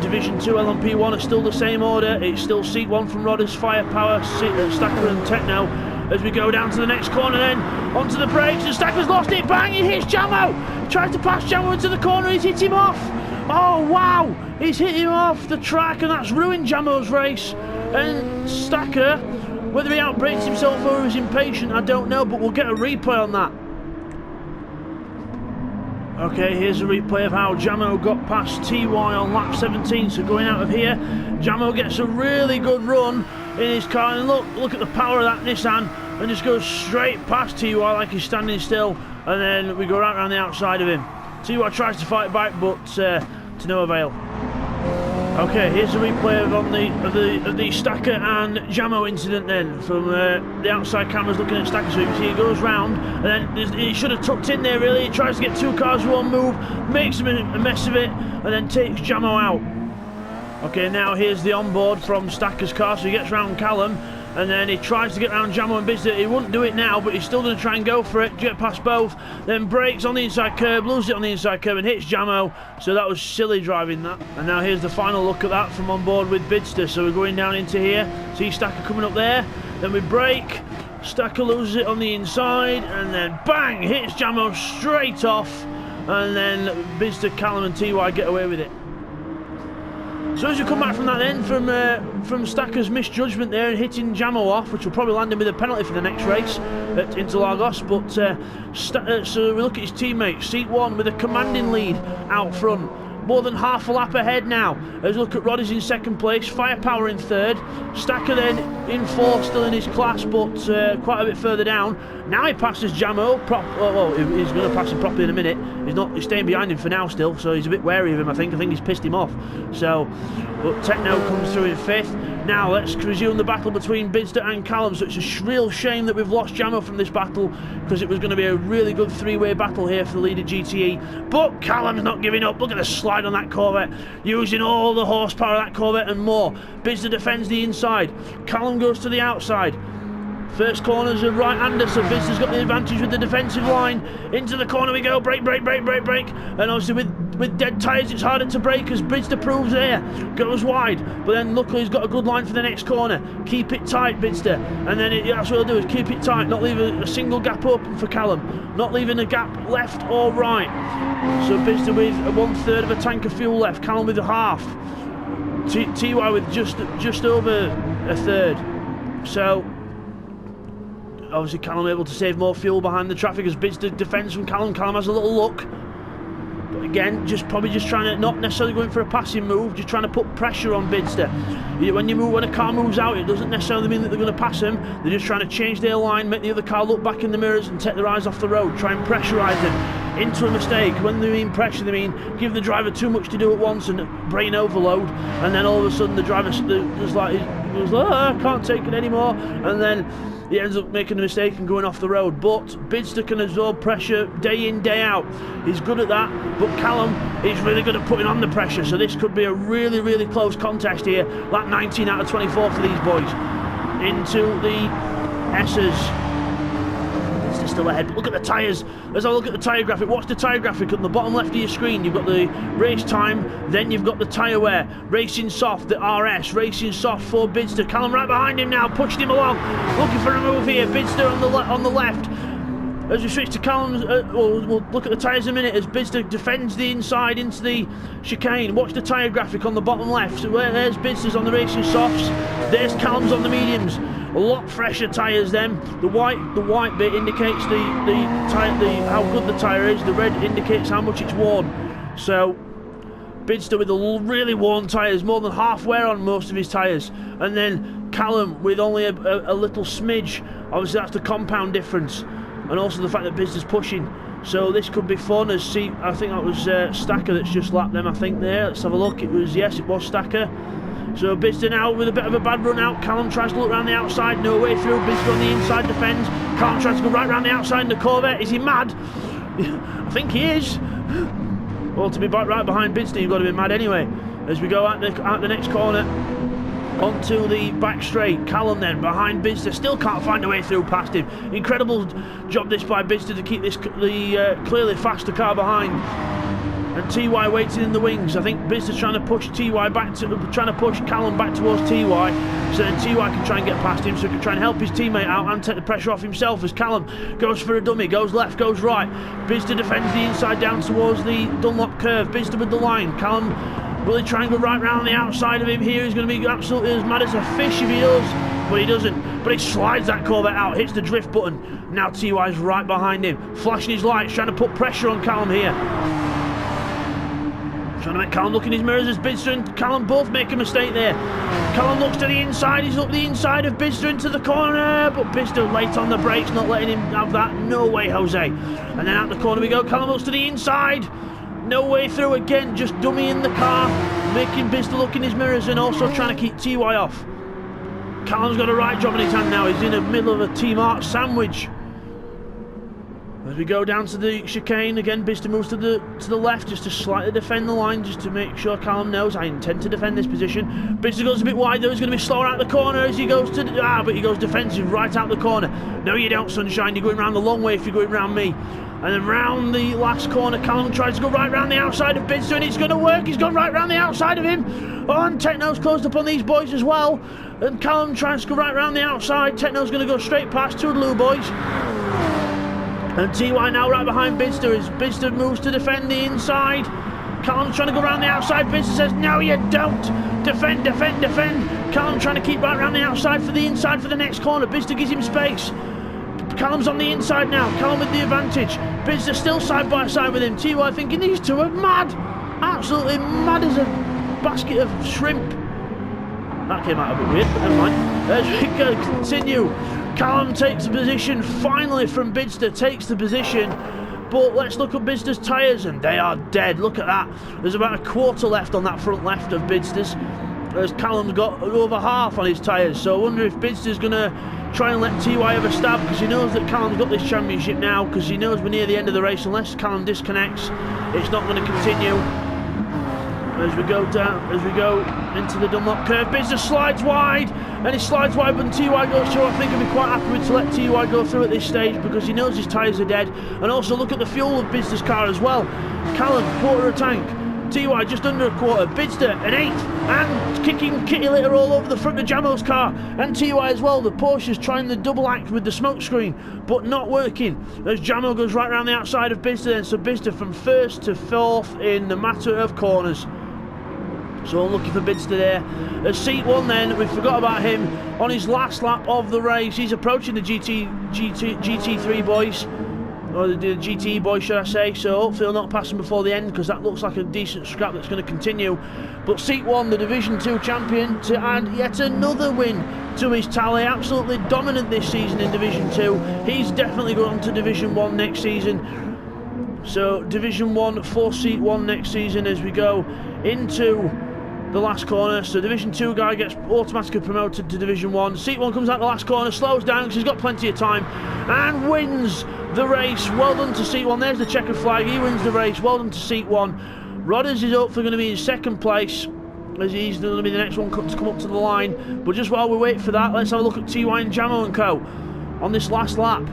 Division 2 LMP1 are still the same order. It's still Seat 1 from Rodders, Firepower, Stacker and Techno. As we go down to the next corner then, onto the brakes, and Stacker's lost it, bang, he hits Jamo! He tries to pass Jamo into the corner, he's hit him off! Oh wow, he's hit him off the track, and that's ruined Jamo's race. And Stacker, whether he outbrakes himself or he's impatient, I don't know, but we'll get a replay on that. Okay, here's a replay of how Jamo got past TY on lap 17. So going out of here, Jamo gets a really good run in his car, and look at the power of that Nissan, and just goes straight past TY like he's standing still, and then we go right around the outside of him. TY tries to fight back, but to no avail. Okay, here's a replay of the Stacker and Jamo incident then, from the outside cameras looking at Stacker. So you can see he goes round, and then he should have tucked in there really. He tries to get 2 cars in one move, makes a mess of it, and then takes Jamo out. Okay, now here's the onboard from Stacker's car, so he gets round Callum, and then he tries to get round Jamo and Bidzster. He wouldn't do it now, but he's still going to try and go for it, get past both, then brakes on the inside curb, loses it on the inside curb and hits Jamo. So that was silly driving that. And now here's the final look at that from on board with Bidzster. So we're going down into here, see Stacker coming up there, then we brake, Stacker loses it on the inside, and then bang, hits Jamo straight off, and then Bidzster, Callum and TY get away with it. So as we come back from that then, from Stacker's misjudgment there and hitting Jamo off, which will probably land him with a penalty for the next race at Interlagos, but so we look at his teammates, Seat 1 with a commanding lead out front. more than half a lap ahead now. As we look at Roddy's in second place, Firepower in third, Stacker then in fourth, still in his class, but quite a bit further down. Now he passes Jamo. Well, he's going to pass him properly in a minute. He's staying behind him for now still, so he's a bit wary of him. I think he's pissed him off. So, but Techno comes through in fifth. Now let's resume the battle between Bidzster and Callum. So it's a real shame that we've lost Jamo from this battle, because it was going to be a really good three-way battle here for the lead of GTE. But Callum's not giving up. Look at the slide on that Corvette, using all the horsepower of that Corvette and more. Bidzster defends the inside. Callum goes to the outside. First corner's a right-hander, so Bidzster's got the advantage with the defensive line. Into the corner we go, brake. And obviously with dead tyres it's harder to brake, as Bidzster proves there. Goes wide, but then luckily he's got a good line for the next corner. Keep it tight, Bidzster. And then that's what he'll do, is keep it tight, not leave a single gap open for Callum. Not leaving a gap left or right. So Bidzster with 1/3 of a tank of fuel left, Callum with a half. TY with just over a third. So obviously Callum able to save more fuel behind the traffic as Bidzster defends from Callum. Callum has a little look, but again probably just trying to, not necessarily going for a passing move, just trying to put pressure on Bidzster. When a car moves out, it doesn't necessarily mean that they're going to pass them. They're just trying to change their line, make the other car look back in the mirrors and take their eyes off the road, try and pressurise them into a mistake. When they mean pressure, they mean give the driver too much to do at once and brain overload, and then all of a sudden the driver goes like, I can't take it anymore, and then he ends up making a mistake and going off the road. But Bidzster can absorb pressure day in, day out. He's good at that, but Callum is really good at putting on the pressure, so this could be a really, really close contest here. Lap 19 out of 24 for these boys. Into the S's. Bidzster still ahead, but look at the tyres. As I look at the tyre graphic, watch the tyre graphic on the bottom left of your screen. You've got the race time, then you've got the tyre wear. Racing soft, the RS, racing soft for Bidzster. Callum right behind him now, pushing him along, looking for a move here. Bidzster on the left. As we switch to Callum's, we'll look at the tyres in a minute as Bidzster defends the inside into the chicane. Watch the tyre graphic on the bottom left. So there's Bidzster's on the racing softs, there's Callum's on the mediums. A lot fresher tyres then. The white bit indicates how good the tyre is. The red indicates how much it's worn. So Bidzster with the really worn tyres, more than half wear on most of his tyres. And then Callum with only a little smidge. Obviously that's the compound difference. And also the fact that Bidzster's pushing. So this could be fun. I think that was Stacker that's just lapped them, I think there. Let's have a look. It was Stacker. So Bidzster now with a bit of a bad run out. Callum tries to look around the outside, no way through. Bidzster on the inside defends. Callum tries to go right around the outside in the Corvette. Is he mad? I think he is. Well, to be right behind Bidzster, you've got to be mad anyway. As we go out the next corner, onto the back straight. Callum then behind Bidzster, still can't find a way through past him. Incredible job this by Bidzster to keep the clearly faster car behind. And TY waiting in the wings. I think Bidzster's trying to push trying to push Callum back towards TY, so then TY can try and get past him, so he can try and help his teammate out and take the pressure off himself. As Callum goes for a dummy, goes left, goes right. Bidzster defends the inside down towards the Dunlop curve. Bidzster with the line. Callum will he try and go right round the outside of him here? He's going to be absolutely as mad as a fish if he does, but he doesn't. But he slides that Corvette out, hits the drift button. Now TY's right behind him, flashing his lights, trying to put pressure on Callum here. Trying to make Callum look in his mirrors as Bidzster and Callum both make a mistake there. Callum looks to the inside, he's up the inside of Bidzster into the corner, but Bidzster late on the brakes, not letting him have that. No way, Jose. And then out the corner we go. Callum looks to the inside. No way through again, just dummy in the car, making Bidzster look in his mirrors and also trying to keep TY off. Callum's got a right job in his hand now, he's in the middle of a Team Art sandwich. As we go down to the chicane, again Bidzster moves to the left just to slightly defend the line, just to make sure Callum knows I intend to defend this position. Bidzster goes a bit wide though, he's going to be slower out the corner as he goes to, but he goes defensive right out the corner. No you don't, sunshine, you're going round the long way if you're going round me. And then round the last corner, Callum tries to go right round the outside of Bidzster and it's going to work, he's gone right round the outside of him. Oh, and Techno's closed up on these boys as well. And Callum tries to go right round the outside, Techno's going to go straight past, toodaloo boys. And TY now right behind Bidzster as Bidzster moves to defend the inside. Callum's trying to go around the outside. Bidzster says, no you don't. Defend, defend, defend. Callum trying to keep right around the outside for the inside for the next corner. Bidzster gives him space. Callum's on the inside now. Callum with the advantage. Bidzster still side by side with him. TY thinking these two are mad. absolutely mad as a basket of shrimp. That came out a bit weird, but never mind. As we continue, Callum takes the position, finally from Bidzster, takes the position. But let's look at Bidzster's tyres, and they are dead. Look at that. There's about a quarter left on that front left of Bidzster's, as Callum's got over half on his tyres. So I wonder if Bidzster's going to try and let TY have a stab, because he knows that Callum's got this championship now, because he knows we're near the end of the race. Unless Callum disconnects, it's not going to continue. As we go down, as we go into the Dunlop curve, Bidzster slides wide, and he slides wide, but TY goes through. I think he'll be quite happy with to let TY go through at this stage, because he knows his tyres are dead. And also look at the fuel of Bidzster's car as well. Callum, quarter of a tank. TY just under a quarter. Bidzster an eighth, and kicking kitty litter all over the front of Jamo's car, and TY as well. The Porsche's trying the double act with the smoke screen, but not working, as Jamo goes right around the outside of Bidzster then. So Bidzster from first to fourth in the matter of corners. So looking for Bidzster there. At seat 1 then, we forgot about him on his last lap of the race. He's approaching the GT3 boys, or the GTE boys should I say, so hopefully he'll not pass him before the end, because that looks like a decent scrap that's going to continue. But seat 1, the Division 2 champion, to add yet another win to his tally. Absolutely dominant this season in Division 2. He's definitely going on to Division 1 next season. So Division 1 for seat 1 next season as we go into the last corner. So Division 2 guy gets automatically promoted to Division 1. Seat 1 comes out the last corner, slows down because he's got plenty of time, and wins the race. Well done to Seat 1. There's the checkered flag. He wins the race. Well done to Seat 1. Rodders is hopefully going to be in second place, as he's going to be the next one to come up to the line. But just while we wait for that, let's have a look at TY and Jamo and Co on this last lap.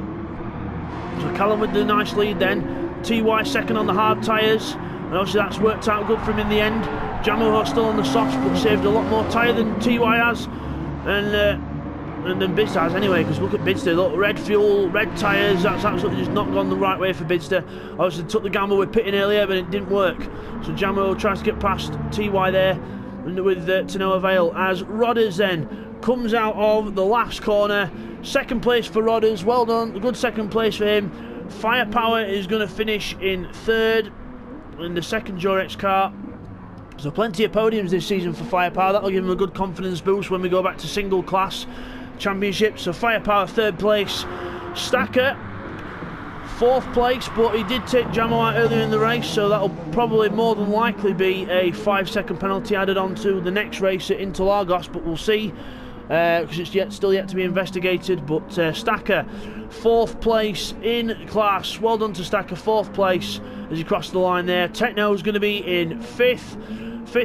So Callum with the nice lead then. TY second on the hard tyres, and obviously that's worked out good for him in the end. Jamo still on the softs, but saved a lot more tyre than TY has, and then Bidzster has anyway, because look at Bidzster, look, red fuel, red tyres, that's absolutely just not gone the right way for Bidzster. Obviously took the gamble with pitting earlier, but it didn't work. So Jamo tries to get past TY there, and with to no avail, as Rodders then comes out of the last corner. Second place for Rodders, well done, a good second place for him. Firepower is going to finish in third in the second Durex car. So plenty of podiums this season for Firepower. That'll give him a good confidence boost when we go back to single class championships. So Firepower third place. Stacker fourth place, but he did take Jamo out earlier in the race, so that'll probably more than likely be a 5-second penalty added on to the next race at Interlagos, but we'll see, because it's still yet to be investigated. But Stacker fourth place in class. Well done to Stacker, fourth place as he crossed the line there. Techno's going to be in fifth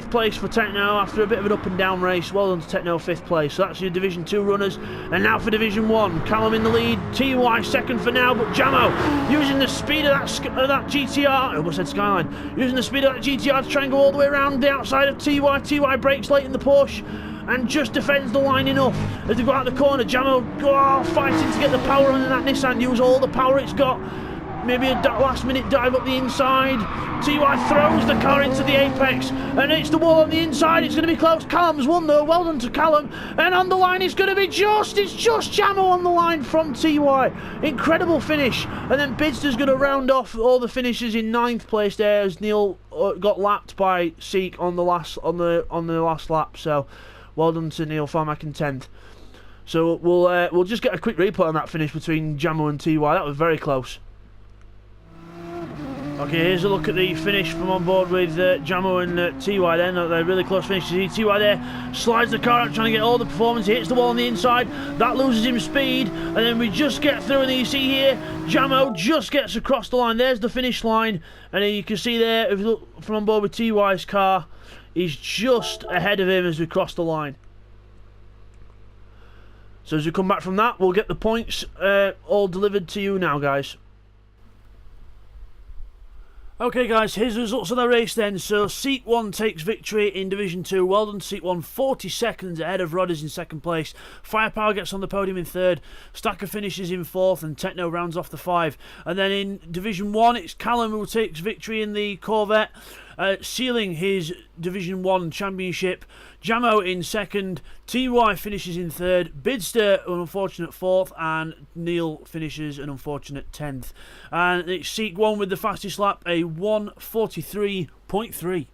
place for Techno after a bit of an up and down race. Well done to Techno, fifth place. So that's your Division 2 runners. And now for Division 1, Callum in the lead, TY second for now, but Jamo using the speed of that GTR, I almost said Skyline, using the speed of that GTR to try and go all the way around the outside of TY. TY breaks late in the Porsche and just defends the line enough as they go out the corner. Jamo fighting to get the power on in that Nissan, use all the power it's got. Maybe a last minute dive up the inside. TY throws the car into the apex, and it's the wall on the inside. It's going to be close. Callum's won though. Well done to Callum. And on the line it's going to be it's just Jamo on the line from TY. Incredible finish. And then Bidzster's going to round off all the finishes in 9th place there, as Neil got lapped by Seek on the last lap. So well done to Neil Farmack in 10th. So we'll just get a quick replay on that finish between Jamo and TY. That was very close. Okay, here's a look at the finish from on board with Jamo and TY then. They're really close finishes. You see TY there, slides the car out trying to get all the performance. He hits the wall on the inside. That loses him speed. And then we just get through, and you see here, Jamo just gets across the line. There's the finish line. And then you can see there, if you look from on board with TY's car, he's just ahead of him as we cross the line. So as we come back from that, we'll get the points all delivered to you now, guys. Okay guys, here's the results of the race then. So Seat 1 takes victory in Division 2. Well done to Seat 1, 40 seconds ahead of Rodders in second place. Firepower gets on the podium in third. Stacker finishes in fourth, and Techno rounds off the 5. And then in Division 1, it's Callum who takes victory in the Corvette, sealing his Division 1 championship. Jamo in second, TY finishes in third, Bidzster an unfortunate fourth, and Neil finishes an unfortunate 10th. And it's Seek 1 with the fastest lap, a 1:43.3.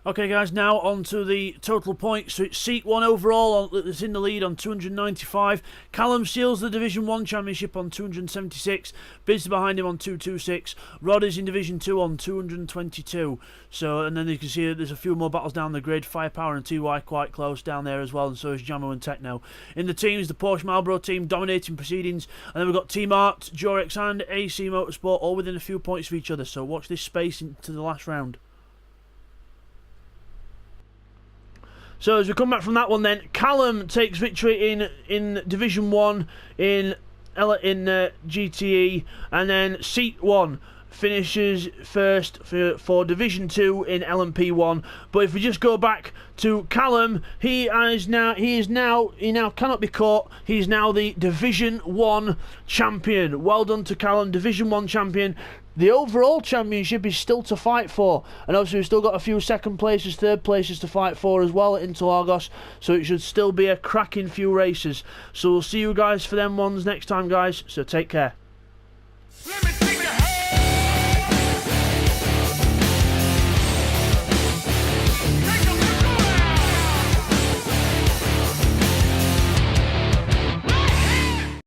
Okay guys, now on to the total points. So it's Seat 1 overall that's in the lead on 295. Callum seals the Division 1 Championship on 276. Bidzster behind him on 226. Rod is in Division 2 on 222. So, and then you can see there's a few more battles down the grid. Firepower and TY quite close down there as well, and so is Jamo and Techno. In the teams, the Porsche Marlboro team dominating proceedings, and then we've got Team Art, Jorex and AC Motorsport all within a few points of each other. So watch this space into the last round. So as we come back from that one then, Callum takes victory in Division 1 in GTE, and then Seat 1 finishes first for Division 2 in LMP 1. But if we just go back to Callum, he now cannot be caught. He's now the Division 1 champion. Well done to Callum, Division 1 champion. The overall championship is still to fight for, and obviously we've still got a few second places, third places to fight for as well at Interlagos, so it should still be a cracking few races. So we'll see you guys for them ones next time, guys, so take care.